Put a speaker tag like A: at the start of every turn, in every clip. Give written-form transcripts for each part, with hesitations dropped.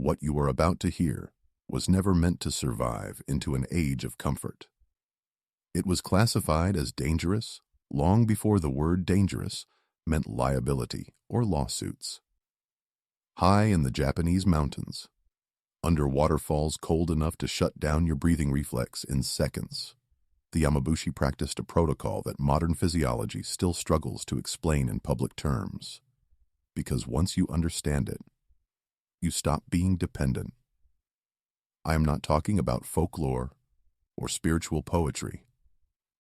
A: What you are about to hear was never meant to survive into an age of comfort. It was classified as dangerous long before the word dangerous meant liability or lawsuits. High in the Japanese mountains, under waterfalls cold enough to shut down your breathing reflex in seconds, the Yamabushi practiced a protocol that modern physiology still struggles to explain in public terms. Because once you understand it, you stop being dependent. I am not talking about folklore or spiritual poetry.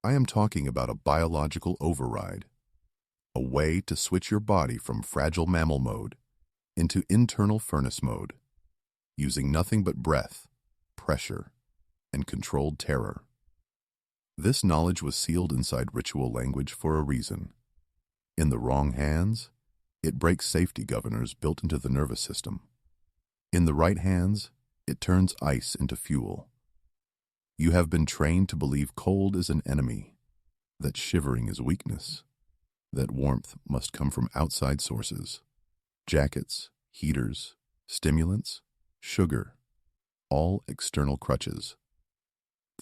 A: I am talking about a biological override, a way to switch your body from fragile mammal mode into internal furnace mode, using nothing but breath, pressure, and controlled terror. This knowledge was sealed inside ritual language for a reason. In the wrong hands, it breaks safety governors built into the nervous system. In the right hands, it turns ice into fuel. You have been trained to believe cold is an enemy, that shivering is weakness, that warmth must come from outside sources. Jackets, heaters, stimulants, sugar, all external crutches.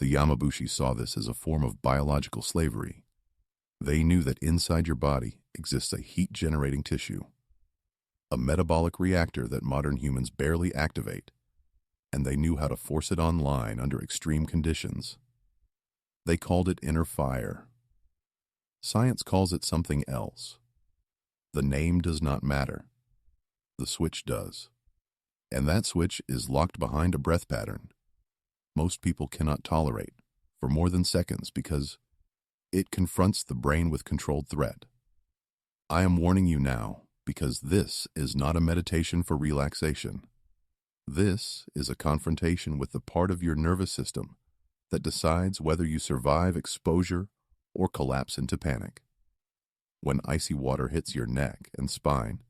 A: The Yamabushi saw this as a form of biological slavery. They knew that inside your body exists a heat-generating tissue, a metabolic reactor that modern humans barely activate, and they knew how to force it online under extreme conditions. They called it inner fire. Science calls it something else. The name does not matter. The switch does. And that switch is locked behind a breath pattern most people cannot tolerate for more than seconds because it confronts the brain with controlled threat. I am warning you now because this is not a meditation for relaxation. This is a confrontation with the part of your nervous system that decides whether you survive exposure or collapse into panic. When icy water hits your neck and spine,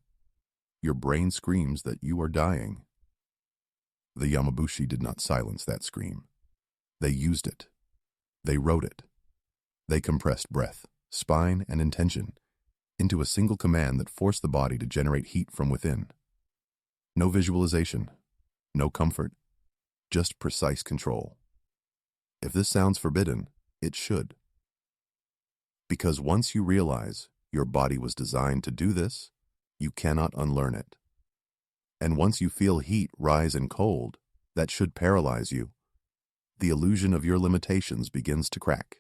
A: your brain screams that you are dying. The Yamabushi did not silence that scream. They used it. They wrote it. They compressed breath, spine, and intention into a single command that forced the body to generate heat from within. No visualization, no comfort, just precise control. If this sounds forbidden, it should. Because once you realize your body was designed to do this, you cannot unlearn it. And once you feel heat rise and cold, that should paralyze you. The illusion of your limitations begins to crack.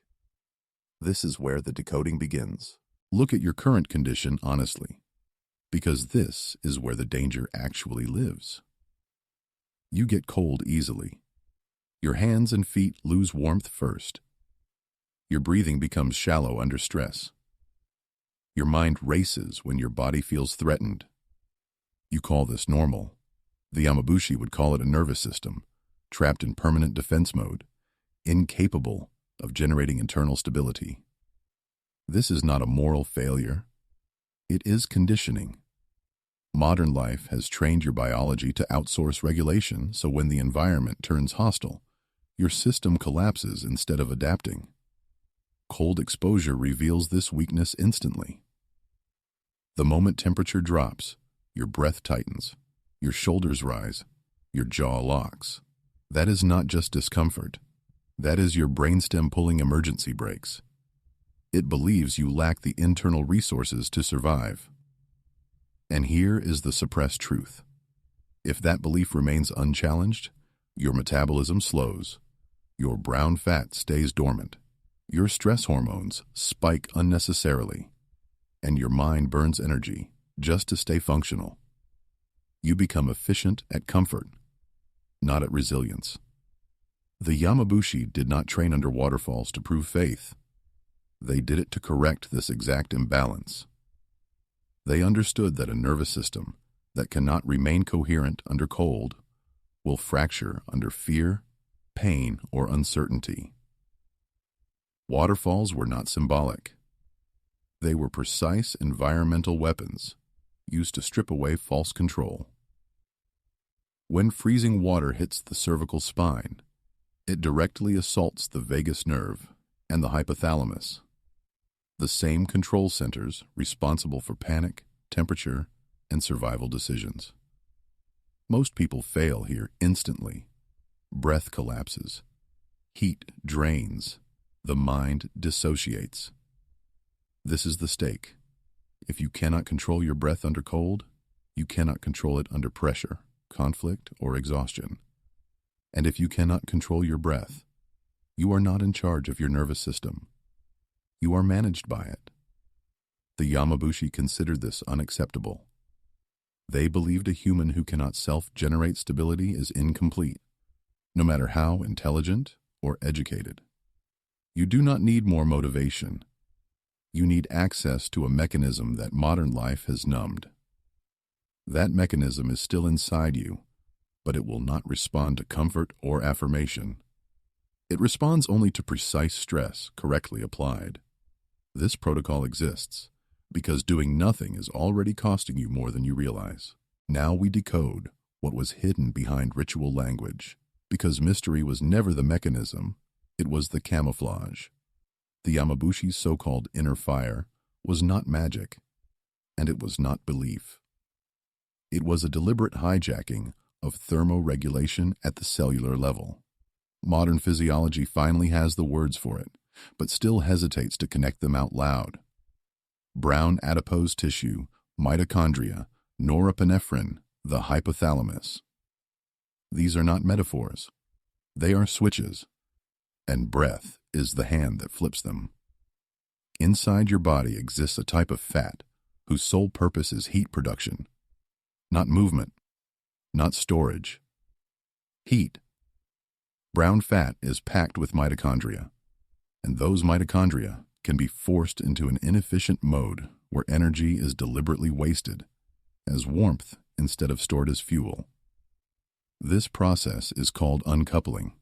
A: This is where the decoding begins. Look at your current condition honestly, because this is where the danger actually lives. You get cold easily. Your hands and feet lose warmth first. Your breathing becomes shallow under stress. Your mind races when your body feels threatened. You call this normal. The Yamabushi would call it a nervous system, trapped in permanent defense mode, incapable of generating internal stability. This is not a moral failure. It is conditioning. Modern life has trained your biology to outsource regulation, so when the environment turns hostile, your system collapses instead of adapting. Cold exposure reveals this weakness instantly. The moment temperature drops, your breath tightens, your shoulders rise, your jaw locks. That is not just discomfort. That is your brainstem pulling emergency brakes. It believes you lack the internal resources to survive. And here is the suppressed truth. If that belief remains unchallenged, your metabolism slows, your brown fat stays dormant, your stress hormones spike unnecessarily, and your mind burns energy just to stay functional. You become efficient at comfort, not at resilience. The Yamabushi did not train under waterfalls to prove faith. They did it to correct this exact imbalance. They understood that a nervous system that cannot remain coherent under cold will fracture under fear, pain, or uncertainty. Waterfalls were not symbolic. They were precise environmental weapons used to strip away false control. When freezing water hits the cervical spine, it directly assaults the vagus nerve and the hypothalamus, the same control centers responsible for panic, temperature, and survival decisions. Most people fail here instantly. Breath collapses. Heat drains. The mind dissociates. This is the stake. If you cannot control your breath under cold, you cannot control it under pressure, conflict, or exhaustion. And if you cannot control your breath, you are not in charge of your nervous system. You are managed by it. The Yamabushi considered this unacceptable. They believed a human who cannot self-generate stability is incomplete, no matter how intelligent or educated. You do not need more motivation. You need access to a mechanism that modern life has numbed. That mechanism is still inside you, but it will not respond to comfort or affirmation. It responds only to precise stress correctly applied. This protocol exists because doing nothing is already costing you more than you realize. Now we decode what was hidden behind ritual language, because mystery was never the mechanism, it was the camouflage. The Yamabushi's so-called inner fire was not magic, and it was not belief. It was a deliberate hijacking of thermoregulation at the cellular level. Modern physiology finally has the words for it, but still hesitates to connect them out loud. Brown adipose tissue, mitochondria, norepinephrine, the hypothalamus. These are not metaphors. They are switches, and breath is the hand that flips them. Inside your body exists a type of fat whose sole purpose is heat production, not movement, not storage. Heat. Brown fat is packed with mitochondria, and those mitochondria can be forced into an inefficient mode where energy is deliberately wasted as warmth instead of stored as fuel. This process is called uncoupling.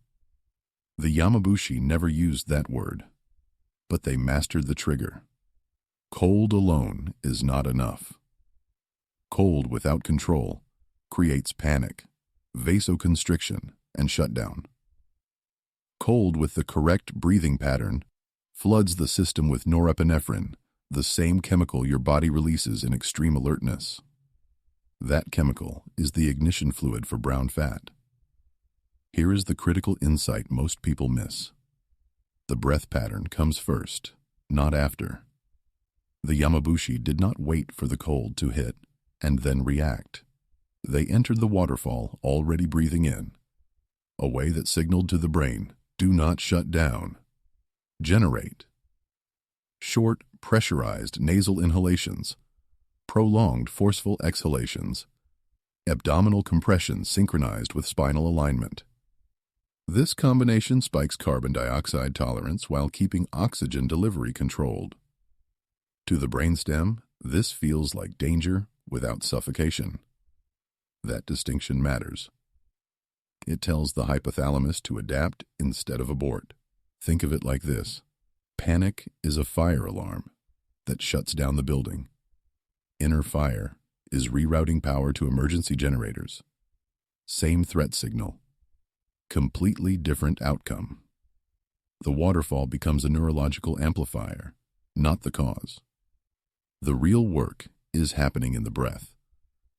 A: The Yamabushi never used that word, but they mastered the trigger. Cold alone is not enough. Cold without control creates panic, vasoconstriction, and shutdown. Cold with the correct breathing pattern floods the system with norepinephrine, the same chemical your body releases in extreme alertness. That chemical is the ignition fluid for brown fat. Here is the critical insight most people miss. The breath pattern comes first, not after. The Yamabushi did not wait for the cold to hit and then react. They entered the waterfall already breathing in, a way that signaled to the brain, do not shut down. Generate. Short, pressurized nasal inhalations, prolonged, forceful exhalations, abdominal compression synchronized with spinal alignment. This combination spikes carbon dioxide tolerance while keeping oxygen delivery controlled. To the brainstem, this feels like danger without suffocation. That distinction matters. It tells the hypothalamus to adapt instead of abort. Think of it like this. Panic is a fire alarm that shuts down the building. Inner fire is rerouting power to emergency generators. Same threat signal. Completely different outcome. The waterfall becomes a neurological amplifier, not the cause. The real work is happening in the breath,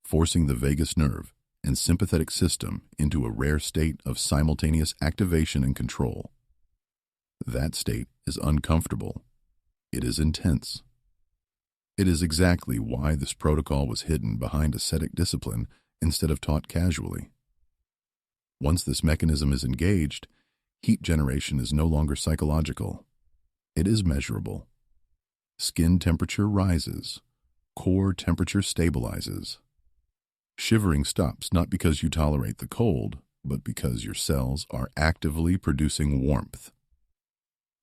A: forcing the vagus nerve and sympathetic system into a rare state of simultaneous activation and control. That state is uncomfortable. It is intense. It is exactly why this protocol was hidden behind ascetic discipline instead of taught casually. Once this mechanism is engaged, heat generation is no longer psychological. It is measurable. Skin temperature rises. Core temperature stabilizes. Shivering stops not because you tolerate the cold, but because your cells are actively producing warmth.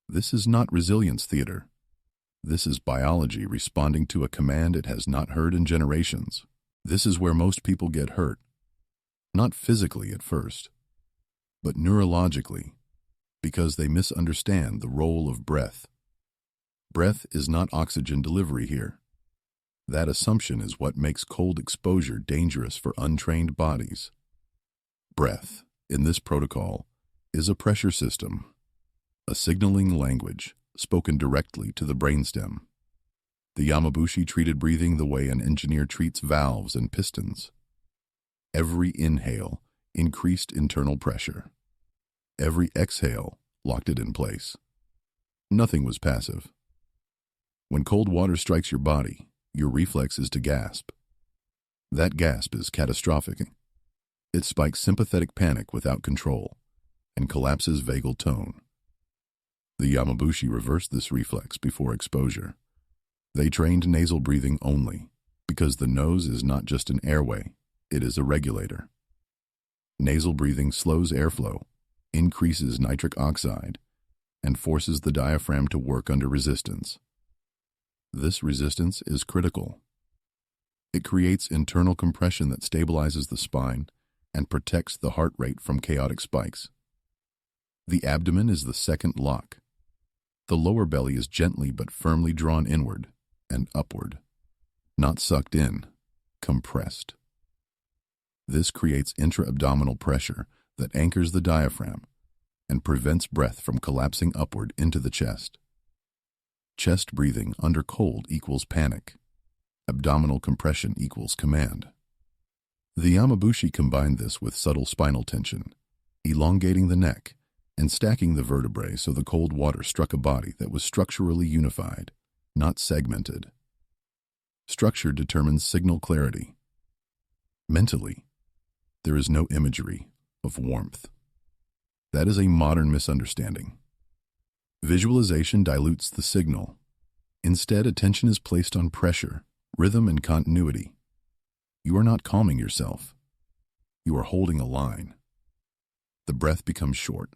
A: This is not resilience theater. This is biology responding to a command it has not heard in generations. This is where most people get hurt. Not physically at first, but neurologically, because they misunderstand the role of breath. Breath is not oxygen delivery here. That assumption is what makes cold exposure dangerous for untrained bodies. Breath, in this protocol, is a pressure system, a signaling language spoken directly to the brainstem. The Yamabushi treated breathing the way an engineer treats valves and pistons. Every inhale increased internal pressure. Every exhale locked it in place. Nothing was passive. When cold water strikes your body, your reflex is to gasp. That gasp is catastrophic. It spikes sympathetic panic without control and collapses vagal tone. The Yamabushi reversed this reflex before exposure. They trained nasal breathing only, because the nose is not just an airway, it is a regulator. Nasal breathing slows airflow, increases nitric oxide, and forces the diaphragm to work under resistance. This resistance is critical. It creates internal compression that stabilizes the spine and protects the heart rate from chaotic spikes. The abdomen is the second lock. The lower belly is gently but firmly drawn inward and upward, not sucked in, compressed. This creates intra-abdominal pressure that anchors the diaphragm and prevents breath from collapsing upward into the chest. Chest breathing under cold equals panic. Abdominal compression equals command. The Yamabushi combined this with subtle spinal tension, elongating the neck and stacking the vertebrae so the cold water struck a body that was structurally unified, not segmented. Structure determines signal clarity. Mentally, there is no imagery of warmth. That is a modern misunderstanding. Visualization dilutes the signal. Instead, attention is placed on pressure, rhythm, and continuity. You are not calming yourself. You are holding a line. The breath becomes short,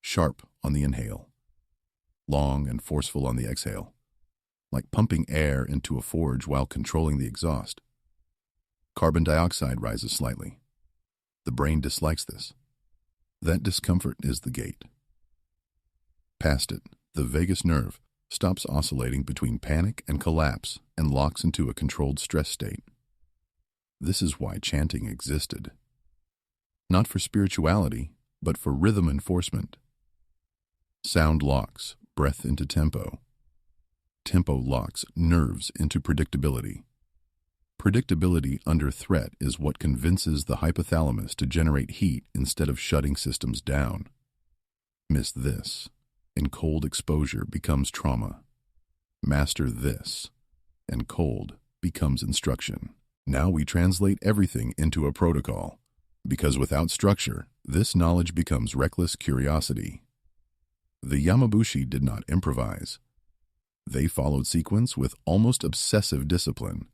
A: sharp on the inhale, long and forceful on the exhale, like pumping air into a forge while controlling the exhaust. Carbon dioxide rises slightly. The brain dislikes this. That discomfort is the gate. Past it, the vagus nerve stops oscillating between panic and collapse and locks into a controlled stress state. This is why chanting existed. Not for spirituality, but for rhythm enforcement. Sound locks breath into tempo. Tempo locks nerves into predictability. Predictability under threat is what convinces the hypothalamus to generate heat instead of shutting systems down. Miss this, and cold exposure becomes trauma. Master this, and cold becomes instruction. Now we translate everything into a protocol, because without structure, this knowledge becomes reckless curiosity. The Yamabushi did not improvise. They followed sequence with almost obsessive discipline,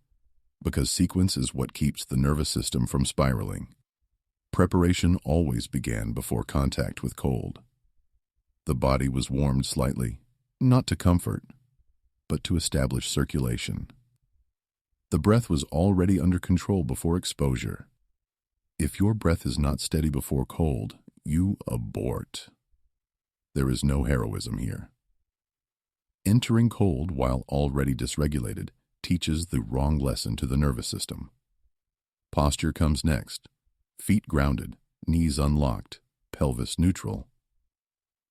A: because sequence is what keeps the nervous system from spiraling. Preparation always began before contact with cold. The body was warmed slightly, not to comfort, but to establish circulation. The breath was already under control before exposure. If your breath is not steady before cold, you abort. There is no heroism here. Entering cold while already dysregulated teaches the wrong lesson to the nervous system. Posture comes next. Feet grounded, knees unlocked, pelvis neutral.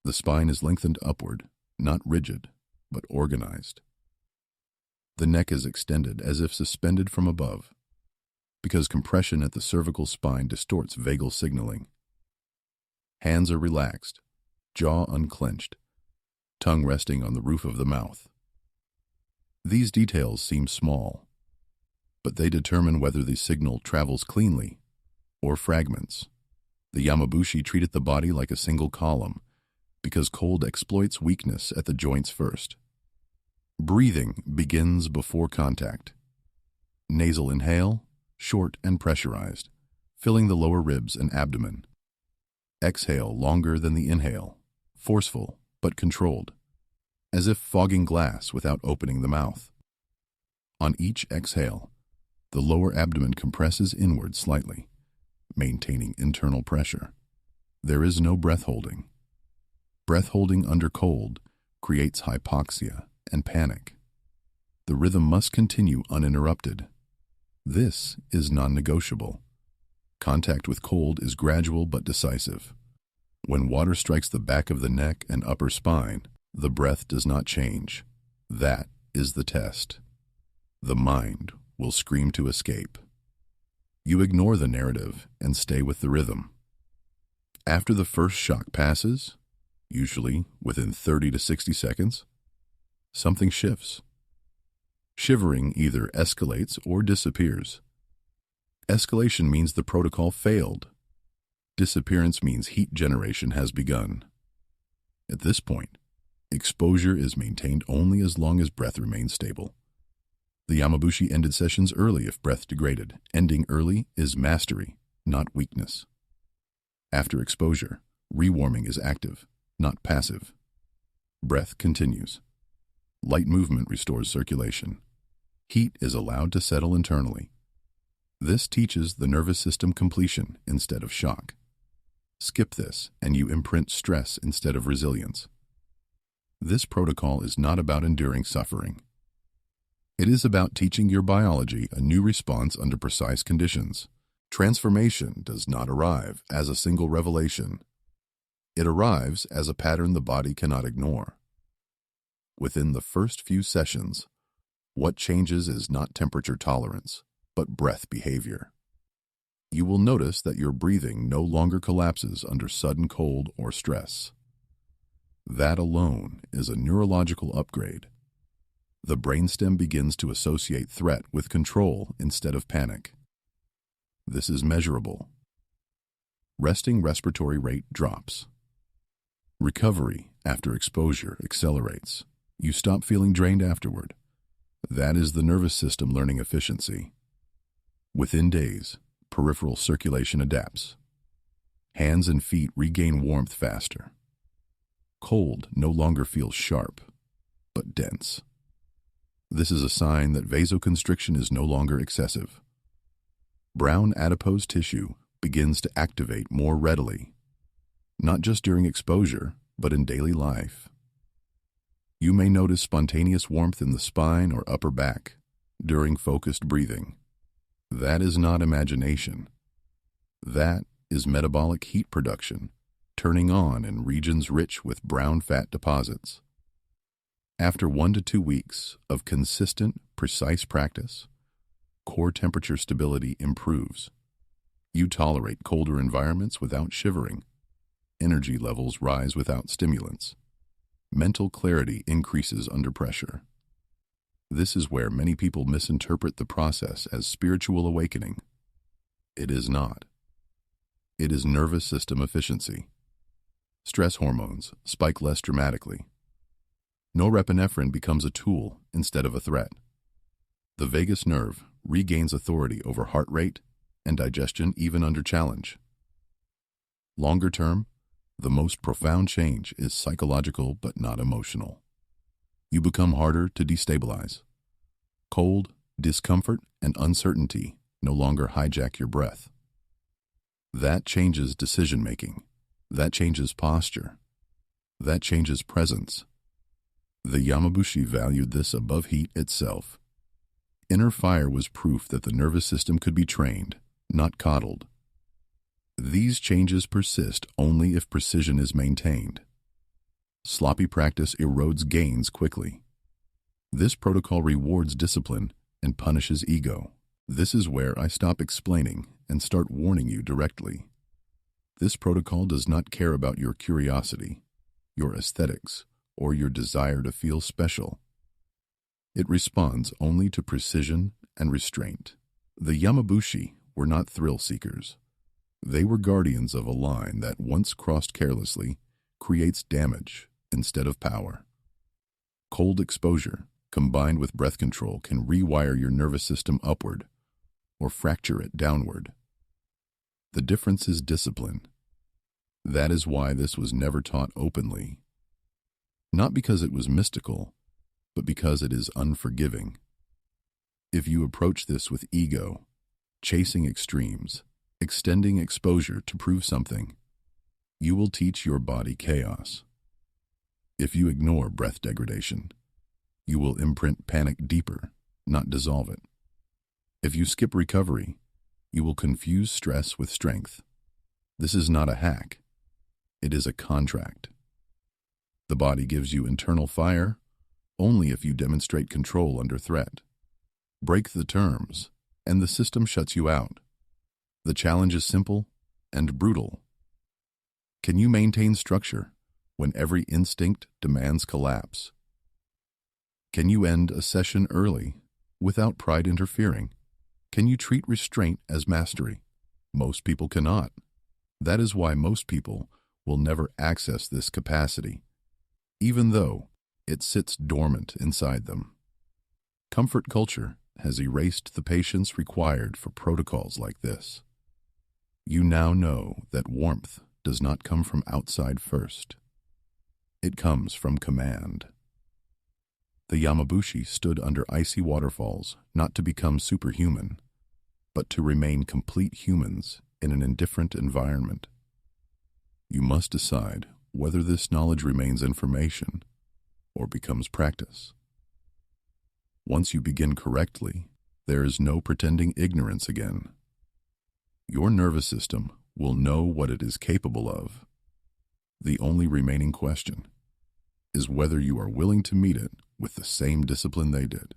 A: The spine is lengthened upward, not rigid, but organized. The neck is extended as if suspended from above, because compression at the cervical spine distorts vagal signaling. Hands are relaxed, jaw unclenched, tongue resting on the roof of the mouth. These details seem small, but they determine whether the signal travels cleanly or fragments. The Yamabushi treated the body like a single column because cold exploits weakness at the joints first. Breathing begins before contact. Nasal inhale, short and pressurized, filling the lower ribs and abdomen. Exhale longer than the inhale, forceful but controlled, as if fogging glass without opening the mouth. On each exhale, the lower abdomen compresses inward slightly, maintaining internal pressure. There is no breath holding. Breath holding under cold creates hypoxia and panic. The rhythm must continue uninterrupted. This is non-negotiable. Contact with cold is gradual but decisive. When water strikes the back of the neck and upper spine, the breath does not change. That is the test. The mind will scream to escape. You ignore the narrative and stay with the rhythm. After the first shock passes, usually within 30 to 60 seconds, something shifts. Shivering either escalates or disappears. Escalation means the protocol failed. Disappearance means heat generation has begun. At this point, exposure is maintained only as long as breath remains stable. The Yamabushi ended sessions early if breath degraded. Ending early is mastery, not weakness. After exposure, rewarming is active, not passive. Breath continues. Light movement restores circulation. Heat is allowed to settle internally. This teaches the nervous system completion instead of shock. Skip this and you imprint stress instead of resilience. This protocol is not about enduring suffering. It is about teaching your biology a new response under precise conditions. Transformation does not arrive as a single revelation. It arrives as a pattern the body cannot ignore. Within the first few sessions, what changes is not temperature tolerance, but breath behavior. You will notice that your breathing no longer collapses under sudden cold or stress. That alone is a neurological upgrade. The brainstem begins to associate threat with control instead of panic. This is measurable. Resting respiratory rate drops. Recovery after exposure accelerates. You stop feeling drained afterward. That is the nervous system learning efficiency. Within days, peripheral circulation adapts. Hands and feet regain warmth faster. Cold no longer feels sharp, but dense. This is a sign that vasoconstriction is no longer excessive. Brown adipose tissue begins to activate more readily, not just during exposure, but in daily life. You may notice spontaneous warmth in the spine or upper back during focused breathing. That is not imagination. That is metabolic heat production, turning on in regions rich with brown fat deposits. After 1 to 2 weeks of consistent, precise practice, core temperature stability improves. You tolerate colder environments without shivering. Energy levels rise without stimulants. Mental clarity increases under pressure. This is where many people misinterpret the process as spiritual awakening. It is not. It is nervous system efficiency. Stress hormones spike less dramatically. Norepinephrine becomes a tool instead of a threat. The vagus nerve regains authority over heart rate and digestion even under challenge. Longer term, the most profound change is psychological but not emotional. You become harder to destabilize. Cold, discomfort, and uncertainty no longer hijack your breath. That changes decision-making. That changes posture. That changes presence. The Yamabushi valued this above heat itself. Inner fire was proof that the nervous system could be trained, not coddled. These changes persist only if precision is maintained. Sloppy practice erodes gains quickly. This protocol rewards discipline and punishes ego. This is where I stop explaining and start warning you directly. This protocol does not care about your curiosity, your aesthetics, or your desire to feel special. It responds only to precision and restraint. The Yamabushi were not thrill seekers. They were guardians of a line that, once crossed carelessly, creates damage instead of power. Cold exposure, combined with breath control, can rewire your nervous system upward or fracture it downward. The difference is discipline. That is why this was never taught openly. Not because it was mystical, but because it is unforgiving. If you approach this with ego, chasing extremes, extending exposure to prove something, you will teach your body chaos. If you ignore breath degradation, you will imprint panic deeper, not dissolve it. If you skip recovery, you will confuse stress with strength. This is not a hack. It is a contract. The body gives you internal fire only if you demonstrate control under threat. Break the terms, and the system shuts you out. The challenge is simple and brutal. Can you maintain structure when every instinct demands collapse? Can you end a session early without pride interfering? Can you treat restraint as mastery? Most people cannot. That is why most people will never access this capacity, even though it sits dormant inside them. Comfort culture has erased the patience required for protocols like this. You now know that warmth does not come from outside first. It comes from command. The Yamabushi stood under icy waterfalls not to become superhuman, but to remain complete humans in an indifferent environment. You must decide whether this knowledge remains information or becomes practice. Once you begin correctly, there is no pretending ignorance again. Your nervous system will know what it is capable of. The only remaining question is whether you are willing to meet it with the same discipline they did.